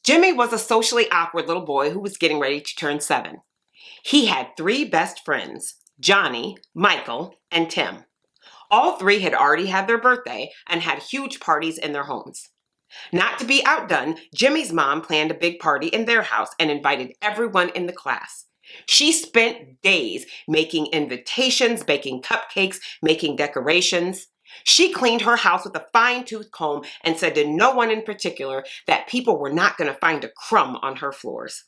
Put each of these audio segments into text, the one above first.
Jimmy was a socially awkward little boy who was getting ready to turn 7. He had 3 best friends, Johnny, Michael, and Tim. All 3 had already had their birthday and had huge parties in their homes. Not to be outdone, Jimmy's mom planned a big party in their house and invited everyone in the class. She spent days making invitations, baking cupcakes, making decorations. She cleaned her house with a fine-tooth comb and said to no one in particular that people were not going to find a crumb on her floors.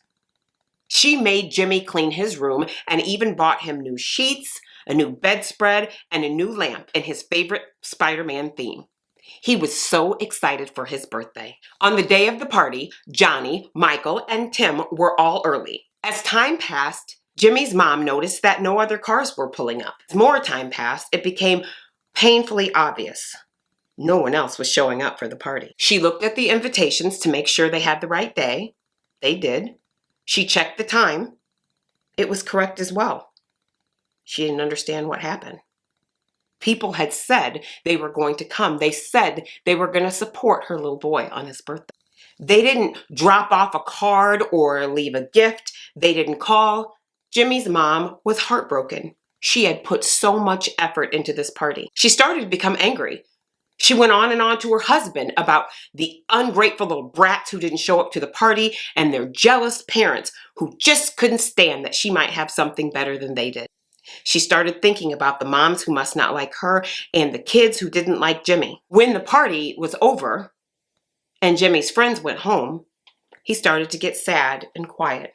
She made Jimmy clean his room and even bought him new sheets, a new bedspread, and a new lamp in his favorite Spider-Man theme. He was so excited for his birthday. On the day of the party, Johnny, Michael, and Tim were all early. As time passed, Jimmy's mom noticed that no other cars were pulling up. As more time passed, it became painfully obvious no one else was showing up for the party. She looked at the invitations to make sure they had the right day. They did. She checked the time. It was correct as well. She didn't understand what happened. People had said they were going to come. They said they were going to support her little boy on his birthday. They didn't drop off a card or leave a gift. They didn't call. Jimmy's mom was heartbroken. She had put so much effort into this party. She started to become angry. She went on and on to her husband about the ungrateful little brats who didn't show up to the party and their jealous parents who just couldn't stand that she might have something better than they did. She started thinking about the moms who must not like her and the kids who didn't like Jimmy. When the party was over and Jimmy's friends went home, he started to get sad and quiet.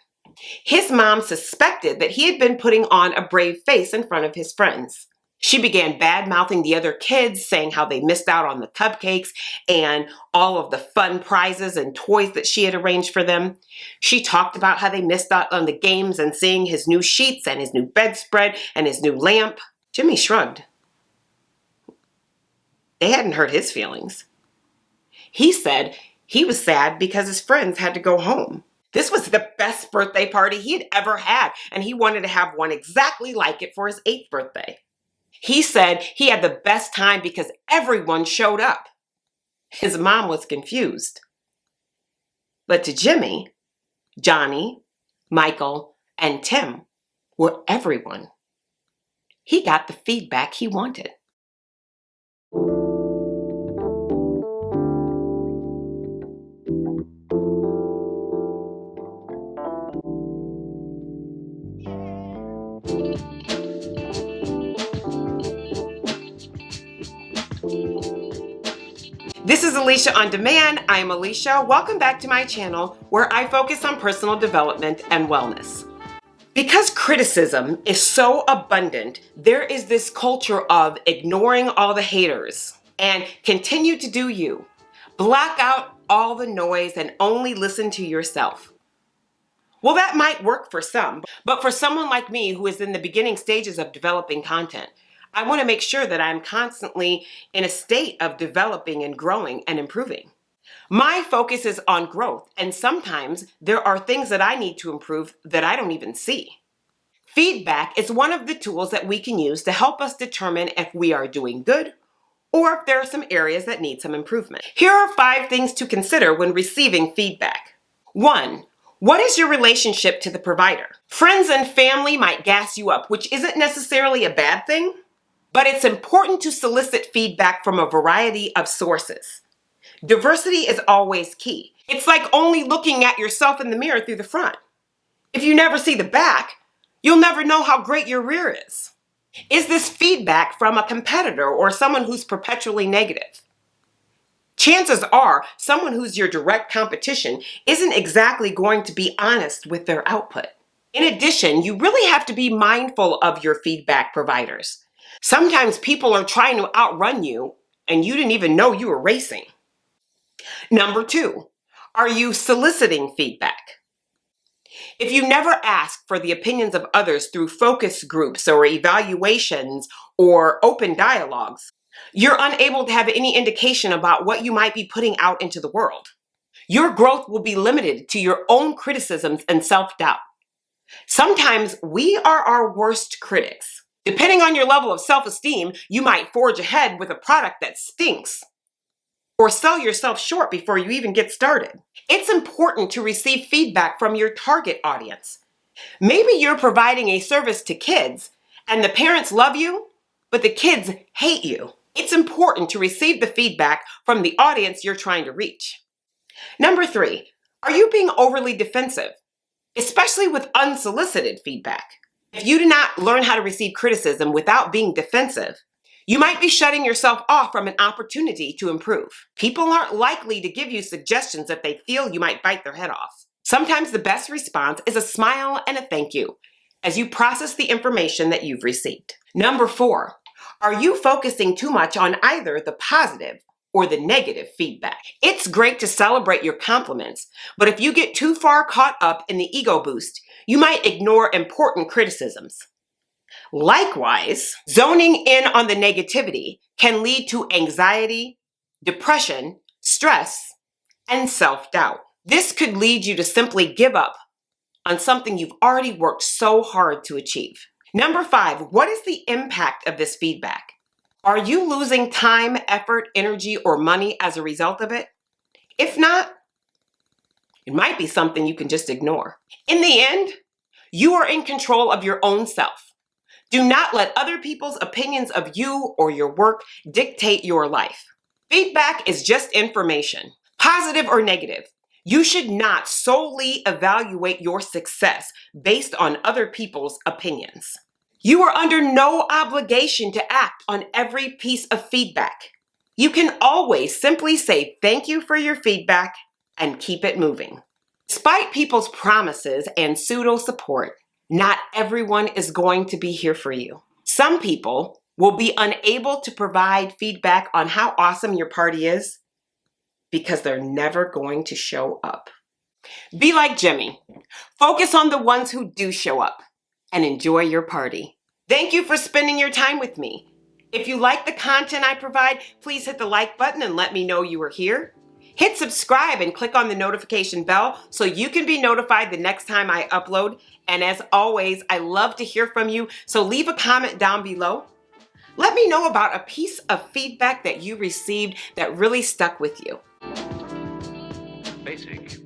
His mom suspected that he had been putting on a brave face in front of his friends. She began bad-mouthing the other kids, saying how they missed out on the cupcakes and all of the fun prizes and toys that she had arranged for them. She talked about how they missed out on the games and seeing his new sheets and his new bedspread and his new lamp. Jimmy shrugged. They hadn't hurt his feelings. He said he was sad because his friends had to go home. This was the best birthday party he had ever had, and he wanted to have one exactly like it for his 8th birthday. He said he had the best time because everyone showed up. His mom was confused. But to Jimmy, Johnny, Michael, and Tim were everyone. He got the feedback he wanted. This is Alisha on Demand. I am Alisha. Welcome back to my channel where I focus on personal development and wellness. Because criticism is so abundant, there is this culture of ignoring all the haters and continue to do you. Block out all the noise and only listen to yourself. Well, that might work for some, but for someone like me who is in the beginning stages of developing content, I want to make sure that I'm constantly in a state of developing and growing and improving. My focus is on growth, and sometimes there are things that I need to improve that I don't even see. Feedback is one of the tools that we can use to help us determine if we are doing good or if there are some areas that need some improvement. Here are 5 things to consider when receiving feedback. 1. What is your relationship to the provider? Friends and family might gas you up, which isn't necessarily a bad thing. But it's important to solicit feedback from a variety of sources. Diversity is always key. It's like only looking at yourself in the mirror through the front. If you never see the back, you'll never know how great your rear is. Is this feedback from a competitor or someone who's perpetually negative? Chances are someone who's your direct competition isn't exactly going to be honest with their output. In addition, you really have to be mindful of your feedback providers. Sometimes people are trying to outrun you and you didn't even know you were racing. Number 2, are you soliciting feedback? If you never ask for the opinions of others through focus groups or evaluations or open dialogues, you're unable to have any indication about what you might be putting out into the world. Your growth will be limited to your own criticisms and self-doubt. Sometimes we are our worst critics. Depending on your level of self-esteem, you might forge ahead with a product that stinks. or sell yourself short before you even get started. It's important to receive feedback from your target audience. Maybe you're providing a service to kids and the parents love you, but the kids hate you. It's important to receive the feedback from the audience you're trying to reach. Number 3, are you being overly defensive, especially with unsolicited feedback? If you do not learn how to receive criticism without being defensive, you might be shutting yourself off from an opportunity to improve. People aren't likely to give you suggestions if they feel you might bite their head off. Sometimes the best response is a smile and a thank you as you process the information that you've received. Number 4, are you focusing too much on either the positive or the negative feedback? It's great to celebrate your compliments, but if you get too far caught up in the ego boost, you might ignore important criticisms. Likewise, zoning in on the negativity can lead to anxiety, depression, stress, and self-doubt. This could lead you to simply give up on something you've already worked so hard to achieve. Number 5, what is the impact of this feedback? Are you losing time, effort, energy, or money as a result of it? If not, it might be something you can just ignore. In the end, you are in control of your own self. Do not let other people's opinions of you or your work dictate your life. Feedback is just information, positive or negative. You should not solely evaluate your success based on other people's opinions. You are under no obligation to act on every piece of feedback. You can always simply say thank you for your feedback and keep it moving. Despite people's promises and pseudo support, not everyone is going to be here for you. Some people will be unable to provide feedback on how awesome your party is because they're never going to show up. Be like Jimmy. Focus on the ones who do show up and enjoy your party. Thank you for spending your time with me. If you like the content I provide, please hit the like button and let me know you are here. Hit subscribe and click on the notification bell so you can be notified the next time I upload. And as always, I love to hear from you, so leave a comment down below. Let me know about a piece of feedback that you received that really stuck with you. Basic